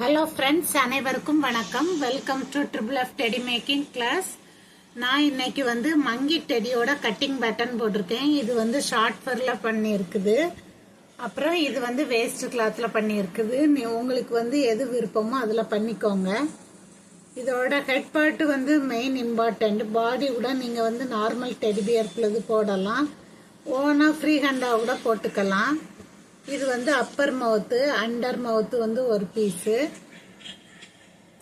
Hello friends, அனைவருக்கும் வணக்கம். Welcome to triple F teddy making class. நான் இன்னைக்கு மங்கி டெடியோட கட்டிங் பேட்டர்ன் போட்டிருக்கேன். இது ஷார்ட் ஃபர்ல பண்ணியிருக்குது. அப்புறம் இது வேஸ்ட் கிளாத்ல பண்ணியிருக்குது. உங்களுக்கு எது விருப்பமோ அதில் பண்ணிக்கோங்க. இதோட ஹெட் பார்ட் மெயின் இம்பார்ட்டன்ட். பாடி கூட நீங்கள் நார்மல் டெடி பியர்க்குள்ளது போடலாம், ஓனா ஃப்ரீ ஹேண்டாக கூட போட்டுக்கலாம். இது அப்பர் மவுத்து, அண்டர் மவுத்து ஒரு பீஸு,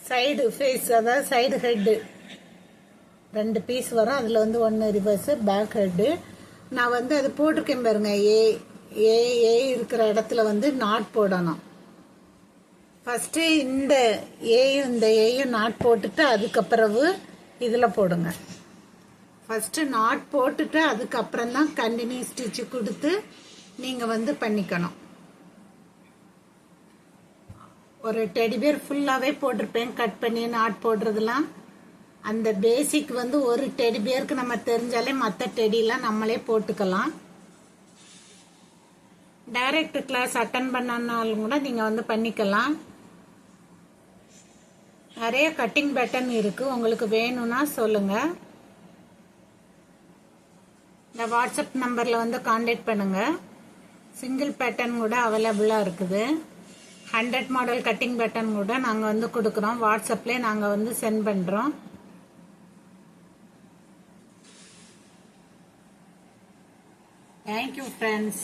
சைடு ஃபேஸ் அதாவது சைடு ஹெட்டு 2 பீஸ் வரும். அதில் 1 ரிவர்ஸு, பேக் ஹெட்டு. நான் அது போட்டிருக்கேன் பாருங்க. ஏ இருக்கிற இடத்துல நாட் போடணும். ஃபஸ்ட்டு இந்த ஏயும் நாட் போட்டுட்டு அதுக்கப்புறவு இதில் போடுங்க. ஃபஸ்ட்டு நாட் போட்டுட்டு அதுக்கப்புறம் தான் கண்டினியூ ஸ்டிச்சு கொடுத்து நீங்கள் பண்ணிக்கணும். ஒரு டெடிபியர் ஃபுல்லாகவே போட்டிருப்பேன் கட் பண்ணி நாட் போடுறதுலாம். அந்த பேசிக் ஒரு டெடிபியருக்கு நம்ம தெரிஞ்சாலே மற்ற டெடிலாம் நம்மளே போட்டுக்கலாம். டைரக்ட் கிளாஸ் அட்டன் பண்ணனாலும் கூட நீங்கள் பண்ணிக்கலாம். நிறைய கட்டிங் பேட்டர்ன் இருக்குது. உங்களுக்கு வேணும்னா சொல்லுங்கள். இந்த வாட்ஸ்அப் நம்பரில் கான்டாக்ட் பண்ணுங்கள். சிங்கிள் பேட்டர்ன் கூட அவைலபிளாக இருக்குது. 100 மாடல் கட்டிங் பேட்டர்ன் கூட நாங்கள் கொடுக்குறோம். வாட்ஸ்அப்லேயே நாங்கள் சென்ட் பண்ணுறோம். Thank you friends.